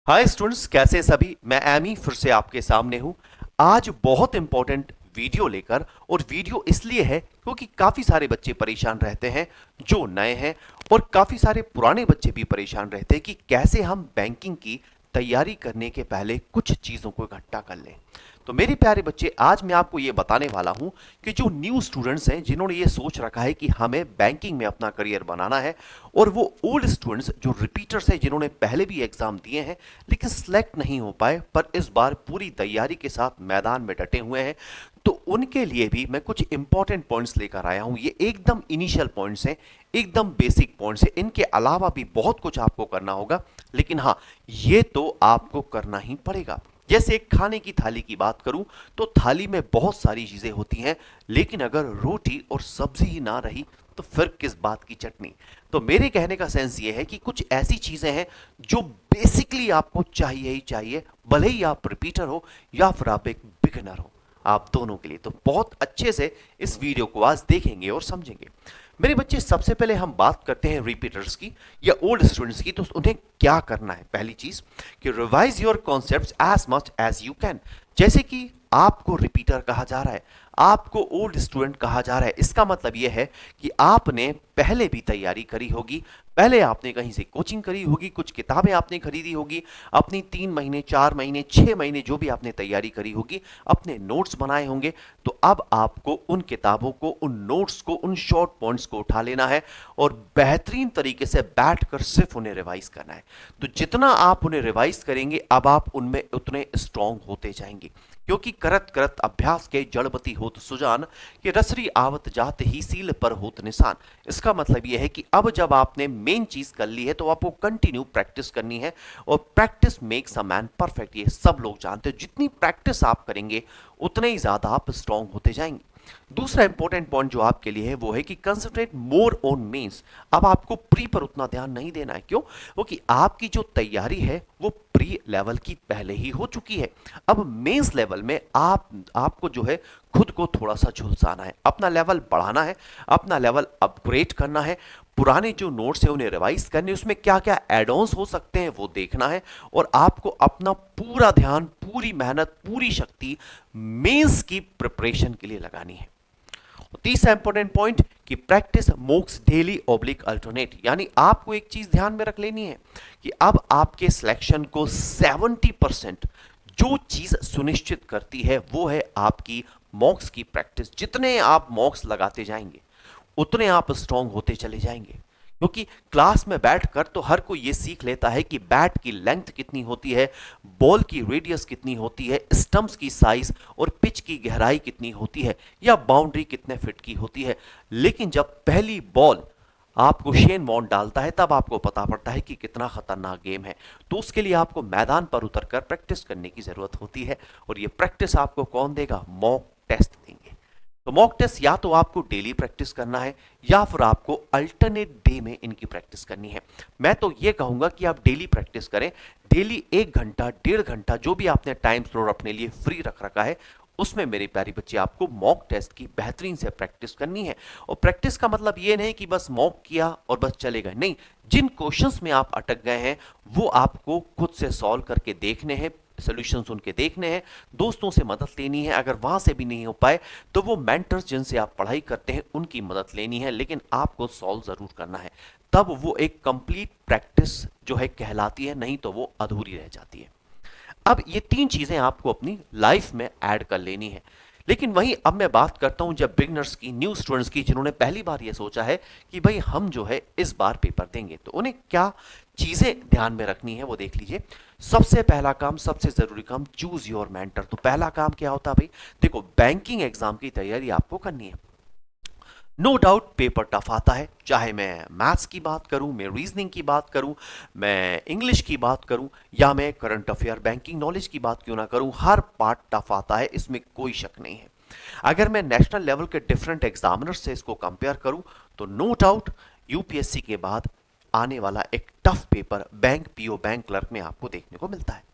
Hi students, कैसे सभी। मैं एमी फिर से आपके सामने हूं। आज बहुत इंपॉर्टेंट वीडियो लेकर, और वीडियो इसलिए है क्योंकि काफी सारे बच्चे परेशान रहते हैं जो नए हैं, और काफी सारे पुराने बच्चे भी परेशान रहते हैं कि कैसे हम बैंकिंग की तैयारी करने के पहले कुछ चीजों को इकट्ठा कर लें। तो मेरे प्यारे बच्चे, आज मैं आपको ये बताने वाला हूं कि जो न्यू स्टूडेंट्स हैं जिन्होंने ये सोच रखा है कि हमें बैंकिंग में अपना करियर बनाना है, और वो ओल्ड स्टूडेंट्स जो रिपीटर्स हैं जिन्होंने पहले भी एग्जाम दिए हैं लेकिन सिलेक्ट नहीं हो पाए, पर इस बार पूरी तैयारी के साथ मैदान में डटे हुए हैं, तो उनके लिए भी मैं कुछ इंपॉर्टेंट पॉइंट्स लेकर आया हूं। ये एकदम इनिशियल पॉइंट्स हैं, एकदम बेसिक पॉइंट्स हैं। इनके अलावा भी बहुत कुछ आपको करना होगा, लेकिन हाँ, ये तो आपको करना ही पड़ेगा। जैसे एक खाने की थाली की बात करूं तो थाली में बहुत सारी चीजें होती हैं, लेकिन अगर रोटी और सब्जी ही ना रही तो फिर किस बात की चटनी। तो मेरे कहने का सेंस ये है कि कुछ ऐसी चीजें हैं जो बेसिकली आपको चाहिए ही चाहिए, भले ही आप रिपीटर हो या फिर आप एक बिगिनर हो, आप दोनों के लिए। तो बहुत अच्छे से इस वीडियो को आज देखेंगे और समझेंगे। मेरे बच्चे, सबसे पहले हम बात करते हैं रिपीटर्स की या ओल्ड स्टूडेंट्स की। तो उन्हें क्या करना है? पहली चीज कि revise your concepts as much as you can. जैसे कि आपको रिपीटर कहा जा रहा है, आपको ओल्ड स्टूडेंट कहा जा रहा है, इसका मतलब यह है कि आपने पहले भी तैयारी करी होगी, पहले आपने कहीं से कोचिंग करी होगी, कुछ किताबें आपने खरीदी होगी, अपनी 3 महीने 4 महीने 6 महीने जो भी आपने तैयारी करी होगी, अपने नोट्स बनाए होंगे। तो अब आपको उन किताबों को, उन नोट्स को, उन शॉर्ट पॉइंट्स को उठा लेना है और बेहतरीन तरीके से बैठकर सिर्फ उन्हें रिवाइज करना है। तो जितना आप उन्हें रिवाइज करेंगे, अब आप उनमें उतने स्ट्रांग होते जाएंगे, क्योंकि करत करत अभ्यास के जड़बती होत सुजान, कि रसरी आवत जात ही सील पर होत निशान। इसका मतलब यह है कि अब जब आपने मेन चीज कर ली है तो आपको कंटिन्यू प्रैक्टिस करनी है, और practice makes a man perfect, ये सब लोग जानते हैं। जितनी प्रैक्टिस आप करेंगे उतने ही ज्यादा आप स्ट्रांग होते जाएंगे। दूसरा इंपॉर्टेंट पॉइंट जो आपके लिए है वो है कि कंसंट्रेट मोर ऑन मेंस। अब आपको प्री पर उतना ध्यान नहीं देना है। क्यों? क्योंकि आपकी जो तैयारी है वो प्री लेवल की पहले ही हो चुकी है। अब मेंस लेवल में आपको जो है खुद को थोड़ा सा झुलसाना है, अपना लेवल बढ़ाना है, अपना लेवल अपग्रेड करना है। पुराने जो नोट्स है उन्हें रिवाइज करने, उसमें क्या क्या एड ऑन्स हो सकते हैं वो देखना है, और आपको अपना पूरा ध्यान, पूरी मेहनत, पूरी शक्ति मेंस की प्रिपरेशन के लिए लगानी है। तीसरा इंपॉर्टेंट पॉइंट कि practice MOOCs daily oblique alternate, यानी आपको एक चीज ध्यान में रख लेनी है कि अब आपके सिलेक्शन को 70% जो चीज सुनिश्चित करती है वो है आपकी मॉक्स की प्रैक्टिस। जितने आप मॉक्स लगाते जाएंगे उतने आप स्ट्रांग होते चले जाएंगे, क्योंकि क्लास में बैठकर तो हर कोई ये सीख लेता है कि बैट की लेंथ कितनी होती है, बॉल की रेडियस कितनी होती है, स्टंप्स की साइज और पिच की गहराई कितनी होती है, या बाउंड्री कितने फिट की होती है। लेकिन जब पहली बॉल आपको शेन वॉर्न डालता है तब आपको पता पड़ता है कि कितना खतरनाक गेम है। तो उसके लिए आपको मैदान पर उतरकर प्रैक्टिस करने की जरूरत होती है, और ये प्रैक्टिस आपको कौन देगा? मॉक टेस्ट देंगे। तो मॉक टेस्ट या तो आपको डेली प्रैक्टिस करना है या फिर आपको अल्टरनेट डे में इनकी प्रैक्टिस करनी है। मैं तो ये कहूंगा कि आप डेली प्रैक्टिस करें। डेली 1 घंटा 1.5 घंटा जो भी आपने टाइम स्लॉट अपने लिए फ्री रख रखा है, उसमें मेरे प्यारे बच्चे आपको मॉक टेस्ट की बेहतरीन से प्रैक्टिस करनी है। और प्रैक्टिस का मतलब ये नहीं कि बस मॉक किया और बस चले गए, नहीं। जिन क्वेश्चंस में आप अटक गए हैं वो आपको खुद से सॉल्व करके देखने हैं, सॉल्यूशंस उनके देखने हैं, दोस्तों से मदद लेनी है। अगर वहां से भी नहीं हो पाए तो वो मेंटर्स जिनसे आप पढ़ाई करते हैं उनकी मदद लेनी है, लेकिन आपको सॉल्व जरूर करना है। तब वो एक कंप्लीट प्रैक्टिस जो है कहलाती है, नहीं तो वो अधूरी रह जाती है। अब ये 3 चीजें आपको अपनी लाइफ में ऐड कर लेनी है। लेकिन वहीं अब मैं बात करता हूं जब बिगनर्स की, न्यू स्टूडेंट्स की, जिन्होंने पहली बार ये सोचा है कि भाई हम जो है इस बार पेपर देंगे, तो उन्हें क्या चीजें ध्यान में रखनी है वो देख लीजिए। सबसे पहला काम, सबसे जरूरी काम, चूज योर मेंटर। तो पहला काम क्या होता है भाई? देखो, बैंकिंग एग्जाम की तैयारी आपको करनी है। नो डाउट पेपर टफ आता है, चाहे मैं मैथ्स की बात करूं, मैं रीजनिंग की बात करूं, मैं इंग्लिश की बात करूं, या मैं करंट अफेयर बैंकिंग नॉलेज की बात क्यों ना करूं, हर पार्ट टफ आता है, इसमें कोई शक नहीं है। अगर मैं नेशनल लेवल के डिफरेंट एग्जामिनर से इसको कंपेयर करूं तो नो डाउट यूपीएससी के बाद आने वाला एक tough paper bank PO, bank clerk में आपको देखने को मिलता है।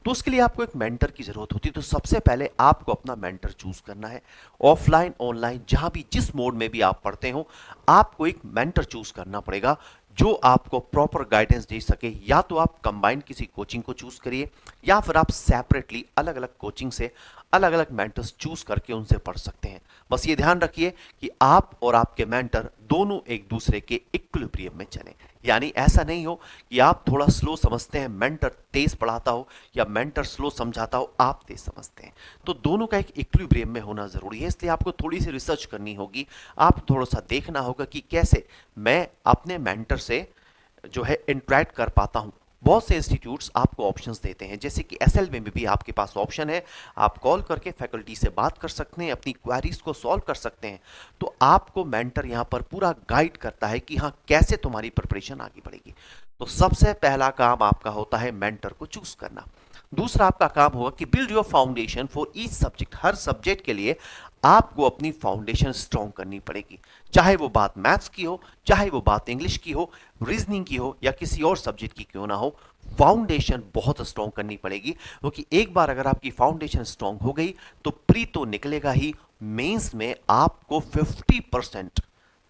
तो उसके लिए आपको एक मेंटर की जरूरत होती है। तो सबसे पहले आपको अपना मेंटर चूज करना है। ऑफलाइन ऑनलाइन जहां भी, जिस मोड में भी आप पढ़ते हो, आपको एक मेंटर चूज करना पड़ेगा जो आपको प्रॉपर गाइडेंस दे सके। या तो आप कंबाइंड किसी कोचिंग को चूज करिए या फिर आप सेपरेटली अलग अलग कोचिंग से अलग अलग मेंटर्स चूज करके उनसे पढ़ सकते हैं। बस ये ध्यान रखिए कि आप और आपके मेंटर दोनों एक दूसरे के इक्विलिब्रियम में चलें। यानी ऐसा नहीं हो कि आप थोड़ा स्लो समझते हैं, मेंटर तेज पढ़ाता हो, या मेंटर स्लो समझाता हो, आप तेज समझते हैं। तो दोनों का एक इक्विलिब्रियम में होना जरूरी है। इसलिए आपको थोड़ी सी रिसर्च करनी होगी, आप थोड़ा सा देखना होगा कि कैसे मैं अपने मेंटर से जो है इंटरेक्ट कर पाता हूं। बहुत से इंस्टीट्यूट्स आपको ऑप्शंस देते हैं, जैसे कि एसएल में भी आपके पास ऑप्शन है, आप कॉल करके फैकल्टी से बात कर सकते हैं, अपनी क्वेरीज को सॉल्व कर सकते हैं। तो आपको मेंटर यहां पर पूरा गाइड करता है कि हाँ कैसे तुम्हारी प्रिपरेशन आगे बढ़ेगी। तो सबसे पहला काम आपका होता है मेंटर को चूज करना। दूसरा आपका काम होगा कि build your foundation for each subject. Her subject के लिए आपको अपनी फाउंडेशन स्ट्रॉन्ग करनी पड़ेगी, चाहे वो बात मैथ्स की हो, चाहे वो बात इंग्लिश की हो, रीजनिंग की हो, या किसी और सब्जेक्ट की क्यों ना हो। फाउंडेशन बहुत स्ट्रॉन्ग करनी पड़ेगी, क्योंकि एक बार अगर आपकी फाउंडेशन स्ट्रॉन्ग हो गई तो प्री तो निकलेगा ही, मेंस में आपको 50%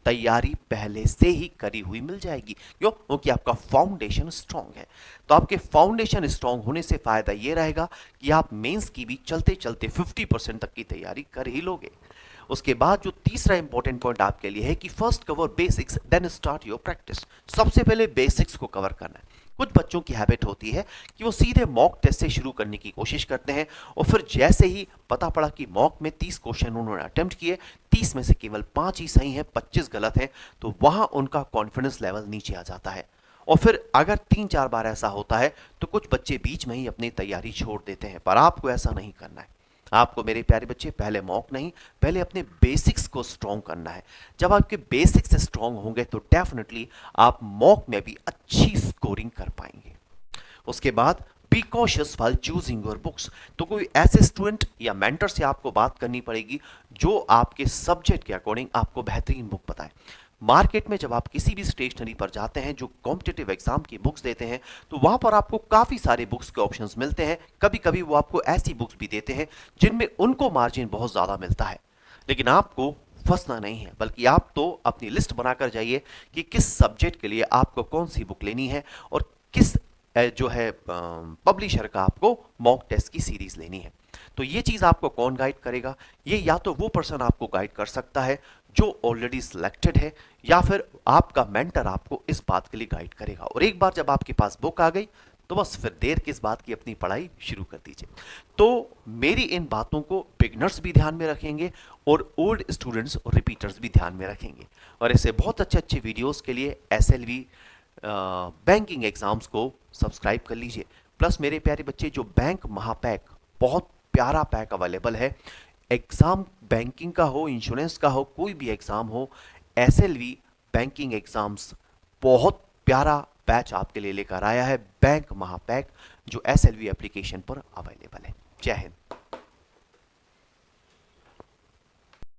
तैयारी पहले से ही करी हुई मिल जाएगी। क्यों? क्योंकि आपका फाउंडेशन स्ट्रांग है। तो आपके फाउंडेशन स्ट्रांग होने से फायदा यह रहेगा कि आप मेंस की भी चलते चलते 50% तक की तैयारी कर ही लोगे। उसके बाद जो तीसरा इंपॉर्टेंट पॉइंट आपके लिए है कि first cover basics then start your practice. सबसे पहले बेसिक्स को कवर करना है। कुछ बच्चों की हैबिट होती है कि वो सीधे मॉक टेस्ट से शुरू करने की कोशिश करते हैं, और फिर जैसे ही पता पड़ा कि मॉक में 30 क्वेश्चन उन्होंने अटेम्प्ट किए, 30 में से केवल 5 ही सही हैं, 25 गलत हैं, तो वहां उनका कॉन्फिडेंस लेवल नीचे आ जाता है। और फिर अगर 3-4 बार ऐसा होता है तो कुछ बच्चे बीच में ही अपनी तैयारी छोड़ देते हैं। पर आपको ऐसा नहीं करना है। आपको मेरे प्यारे बच्चे पहले मॉक नहीं, पहले अपने बेसिक्स को स्ट्रॉन्ग करना है। जब आपके बेसिक्स स्ट्रॉन्ग होंगे तो डेफिनेटली आप मॉक में भी अच्छी स्कोरिंग कर पाएंगे। उसके बाद be cautious while choosing your books. तो कोई ऐसे स्टूडेंट या मेंटर से आपको बात करनी पड़ेगी जो आपके सब्जेक्ट के अकॉर्डिंग आपको बेहतरीन बुक बताए। मार्केट में जब आप किसी भी स्टेशनरी पर जाते हैं जो कॉम्पिटिटिव एग्जाम की बुक्स देते हैं, तो वहां पर आपको काफी सारे बुक्स के ऑप्शंस मिलते हैं। कभी कभी वो आपको ऐसी बुक्स भी देते हैं जिनमें उनको मार्जिन बहुत ज्यादा मिलता है, लेकिन आपको फंसना नहीं है, बल्कि आप तो अपनी लिस्ट बनाकर जाइए कि किस सब्जेक्ट के लिए आपको कौन सी बुक लेनी है और किस जो है पब्लिशर का आपको मॉक टेस्ट की सीरीज लेनी है। तो ये चीज आपको कौन गाइड करेगा? ये या तो वो पर्सन आपको गाइड कर सकता है जो ऑलरेडी सिलेक्टेड है, या फिर आपका मेंटर आपको इस बात के लिए गाइड करेगा। और एक बार जब आपके पास बुक आ गई तो बस फिर देर किस बात की, अपनी पढ़ाई शुरू कर दीजिए। तो मेरी इन बातों को बिगनर्स भी ध्यान में रखेंगे और ओल्ड स्टूडेंट्स और रिपीटर्स भी ध्यान में रखेंगे। और ऐसे बहुत अच्छे अच्छे वीडियोस के लिए एसएलवी बैंकिंग एग्जाम्स को सब्सक्राइब कर लीजिए। प्लस मेरे प्यारे बच्चे, जो बैंक महापैक, बहुत प्यारा पैक अवेलेबल है। एग्जाम बैंकिंग का हो, इंश्योरेंस का हो, कोई भी एग्जाम हो, एसएलवी बैंकिंग एग्जाम्स बहुत प्यारा बैच आपके लिए लेकर आया है, बैंक महापैक, जो एसएलवी एप्लीकेशन पर अवेलेबल है। जय हिंद।